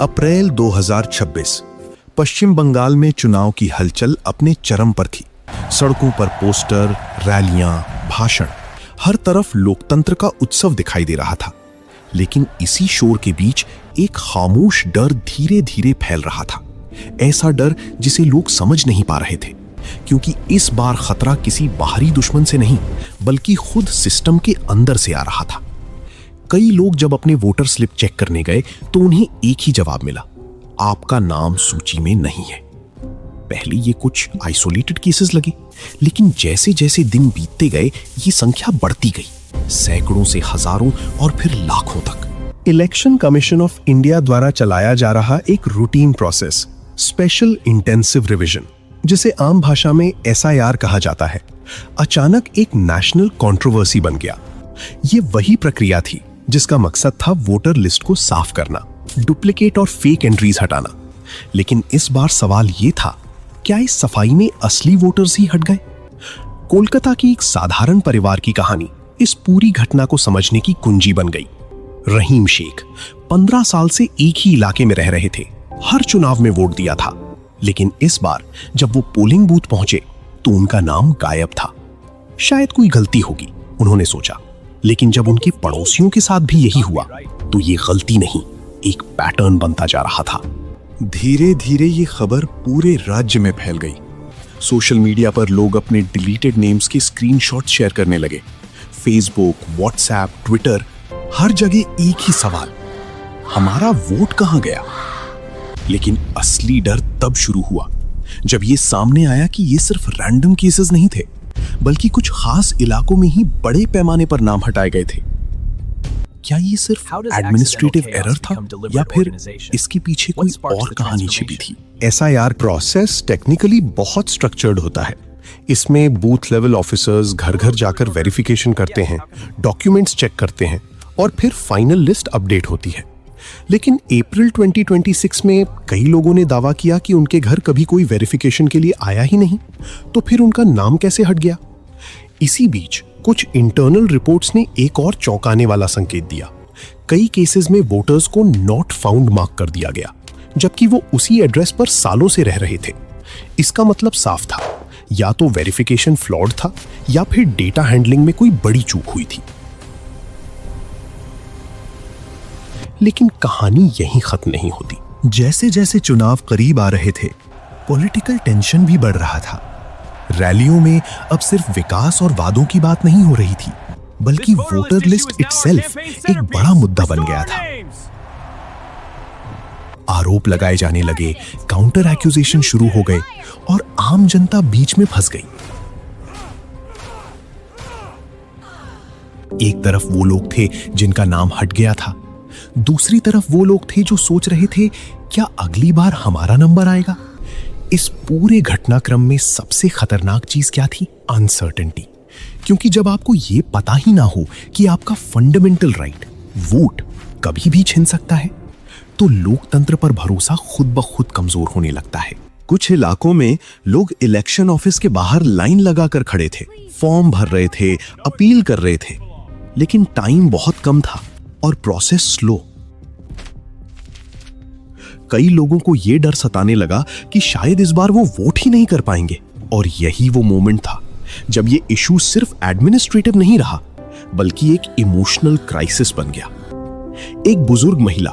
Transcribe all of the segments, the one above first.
अप्रैल 2026 पश्चिम बंगाल में चुनाव की हलचल अपने चरम पर थी। सड़कों पर पोस्टर, रैलियां, भाषण, हर तरफ लोकतंत्र का उत्सव दिखाई दे रहा था। लेकिन इसी शोर के बीच एक खामोश डर धीरे धीरे फैल रहा था। ऐसा डर जिसे लोग समझ नहीं पा रहे थे, क्योंकि इस बार खतरा किसी बाहरी दुश्मन से नहीं बल्कि खुद सिस्टम के अंदर से आ रहा था। कई लोग जब अपने वोटर स्लिप चेक करने गए तो उन्हें एक ही जवाब मिला, आपका नाम सूची में नहीं है। पहले ये कुछ आइसोलेटेड केसेस लगे, लेकिन जैसे जैसे दिन बीतते गए ये संख्या बढ़ती गई, सैकड़ों से हजारों और फिर लाखों तक। इलेक्शन कमीशन ऑफ इंडिया द्वारा चलाया जा रहा एक routine process, special intensive revision, जिसे आम भाषा में SIR कहा जाता है, अचानक एक नेशनल कंट्रोवर्सी बन गया। ये वही प्रक्रिया थी जिसका मकसद था वोटर लिस्ट को साफ करना, डुप्लीकेट और फेक एंट्रीज हटाना। लेकिन इस बार सवाल ये था, क्या इस सफाई में असली वोटर्स ही हट गए? कोलकाता की एक साधारण परिवार की कहानी इस पूरी घटना को समझने की कुंजी बन गई। रहीम शेख 15 साल से एक ही इलाके में रह रहे थे, हर चुनाव में वोट दिया था। लेकिन इस बार जब वो पोलिंग बूथ पहुंचे तो उनका नाम गायब था। शायद कोई गलती होगी, उन्होंने सोचा। लेकिन जब उनके पड़ोसियों के साथ भी यही हुआ तो ये गलती नहीं, एक पैटर्न बनता जा रहा था। धीरे धीरे ये खबर पूरे राज्य में फैल गई। सोशल मीडिया पर लोग अपने डिलीटेड नेम्स के स्क्रीनशॉट शेयर करने लगे। फेसबुक, व्हाट्सएप, ट्विटर, हर जगह एक ही सवाल, हमारा वोट कहां गया? लेकिन असली डर तब शुरू हुआ जब ये सामने आया कि ये सिर्फ रैंडम केसेस नहीं थे, बल्कि कुछ खास इलाकों में ही बड़े पैमाने पर नाम हटाए गए थे। क्या ये सिर्फ एडमिनिस्ट्रेटिव एरर था या फिर इसके पीछे कोई और कहानी छिपी थी? SIR प्रोसेस टेक्निकली बहुत स्ट्रक्चर्ड होता है। इसमें बूथ लेवल ऑफिसर्स घर घर जाकर वेरिफिकेशन करते हैं, डॉक्यूमेंट्स चेक करते हैं और फिर फाइनल लिस्ट अपडेट होती है। लेकिन अप्रैल 2026 में कई लोगों ने दावा किया कि उनके घर कभी कोई वेरिफिकेशन के लिए आया ही नहीं, तो फिर उनका नाम कैसे हट गया? इसी बीच कुछ इंटरनल रिपोर्ट्स ने एक और चौंकाने वाला संकेत दिया। कई केसेस में वोटर्स को नॉट फाउंड मार्क कर दिया गया, जबकि वो उसी एड्रेस पर सालों से रह रहे थे। इसका मतलब साफ था, या तो वेरिफिकेशन फ्लॉड था या फिर डेटा हैंडलिंग में कोई बड़ी चूक हुई थी। लेकिन कहानी यहीं खत्म नहीं होती। जैसे जैसे चुनाव करीब आ रहे थे, पॉलिटिकल टेंशन भी बढ़ रहा था। रैलियों में अब सिर्फ विकास और वादों की बात नहीं हो रही थी, बल्कि वोटर लिस्ट इटसेल्फ एक बड़ा मुद्दा बन गया था। आरोप लगाए जाने लगे, काउंटर एक्यूजेशन शुरू हो गए और आम जनता बीच में फंस गई। एक तरफ वो लोग थे जिनका नाम हट गया था, दूसरी तरफ वो लोग थे जो सोच रहे थे, क्या अगली बार हमारा नंबर आएगा? इस पूरे घटनाक्रम में सबसे खतरनाक चीज क्या थी? अनसर्टेनिटी। क्योंकि जब आपको ये पता ही ना हो कि आपका फंडामेंटल राइट, वोट, कभी भी छिन सकता है, तो लोकतंत्र पर भरोसा खुद ब खुद कमजोर होने लगता है। कुछ इलाकों में लोग इलेक्शन ऑफिस के बाहर लाइन लगाकर खड़े थे, फॉर्म भर रहे थे, अपील कर रहे थे, लेकिन टाइम बहुत कम था और प्रोसेस स्लो। कई लोगों को यह डर सताने लगा कि शायद इस बार वो वोट ही नहीं कर पाएंगे। और यही वो मोमेंट था जब ये इशू सिर्फ एडमिनिस्ट्रेटिव नहीं रहा, बल्कि एक इमोशनल क्राइसिस बन गया। एक बुजुर्ग महिला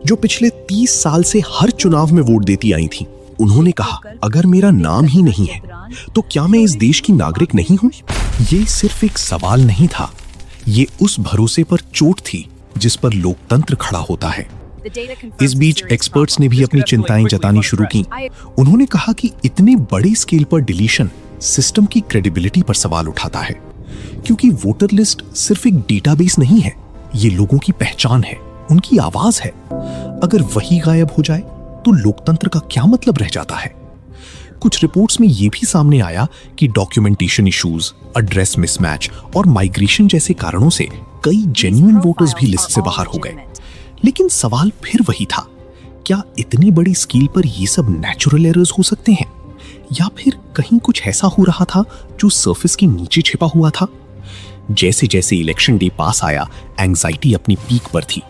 जो पिछले 30 साल से हर चुनाव में वोट देती आई थी, उन्होंने कहा, अगर मेरा नाम ही नहीं है तो क्या मैं इस देश की नागरिक नहीं हूं? ये सिर्फ एक सवाल नहीं था, ये उस भरोसे पर चोट थी जिस पर लोकतंत्र खड़ा होता है। इस बीच एक्सपर्ट्स ने भी अपनी चिंताएं जतानी शुरू की। उन्होंने कहा कि इतने बड़े स्केल पर डिलीशन सिस्टम की क्रेडिबिलिटी पर सवाल उठाता है, क्योंकि वोटर लिस्ट सिर्फ एक डेटाबेस नहीं है, ये लोगों की पहचान है, उनकी आवाज है। अगर वही गायब हो जाए तो लोकतंत्र का क्या मतलब रह जाता है? कुछ रिपोर्ट्स में यह भी सामने आया कि डॉक्यूमेंटेशन इश्यूज, एड्रेस मिसमैच और माइग्रेशन जैसे कारणों से कई जेन्युइन वोटर्स भी लिस्ट से बाहर हो गए। लेकिन सवाल फिर वही था, क्या इतनी बड़ी स्केल पर ये सब नेचुरल एरर्स हो सकते हैं, या फिर कहीं कुछ ऐसा हो रहा था जो सरफेस के नीचे छिपा हुआ था? जैसे जैसे इलेक्शन डे पास आया, एंजाइटी अपनी पीक पर थी।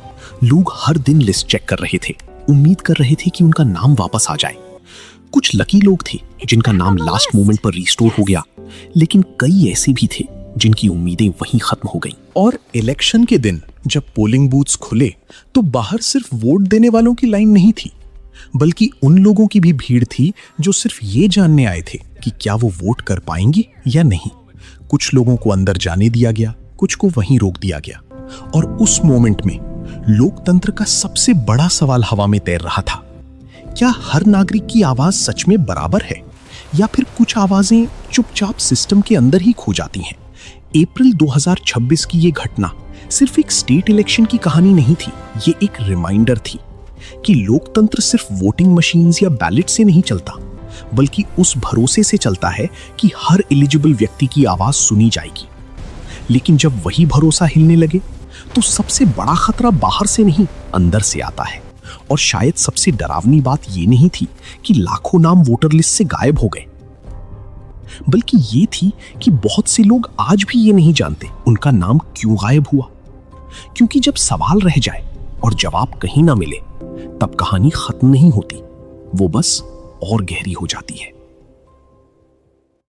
लोग हर दिन लिस्ट चेक कर रहे थे, उम्मीद कर रहे थे कि उनका नाम वापस आ जाए। कुछ लकी लोग थे जिनका नाम लास्ट मोमेंट पर रिस्टोर हो गया, लेकिन कई ऐसे भी थे जिनकी उम्मीदें वहीं खत्म हो गईं। और इलेक्शन के दिन जब पोलिंग बूथ्स खुले तो बाहर सिर्फ वोट देने वालों की लाइन नहीं थी, बल्कि उन लोगों की भी भीड़ थी जो सिर्फ ये जानने आए थे कि क्या वो वोट कर पाएंगे या नहीं। कुछ लोगों को अंदर जाने दिया गया, कुछ को वहीं रोक दिया गया। और उस मोमेंट में लोकतंत्र का सबसे बड़ा सवाल हवा में तैर रहा था। क्या हर नागरिक की आवाज सच में बराबर है, या फिर कुछ आवाजें चुपचाप सिस्टम के अंदर ही खो जाती हैं? अप्रैल 2026 की ये घटना सिर्फ एक स्टेट इलेक्शन की कहानी नहीं थी, ये एक रिमाइंडर थी कि लोकतंत्र सिर्फ वोटिंग मशीन्स या बैलेट से नहीं चलता, बल्कि उस भरोसे से चलता है कि हर एलिजिबल व्यक्ति की आवाज सुनी जाएगी। लेकिन जब वही भरोसा हिलने लगे तो सबसे बड़ा खतरा बाहर से नहीं, अंदर से आता है। और शायद सबसे डरावनी बात ये नहीं थी कि लाखों नाम वोटर लिस्ट से गायब हो गए, बल्कि ये थी कि बहुत से लोग आज भी ये नहीं जानते उनका नाम क्यों गायब हुआ। क्योंकि जब सवाल रह जाए और जवाब कहीं ना मिले, तब कहानी खत्म नहीं होती, वो बस और गहरी हो जाती है।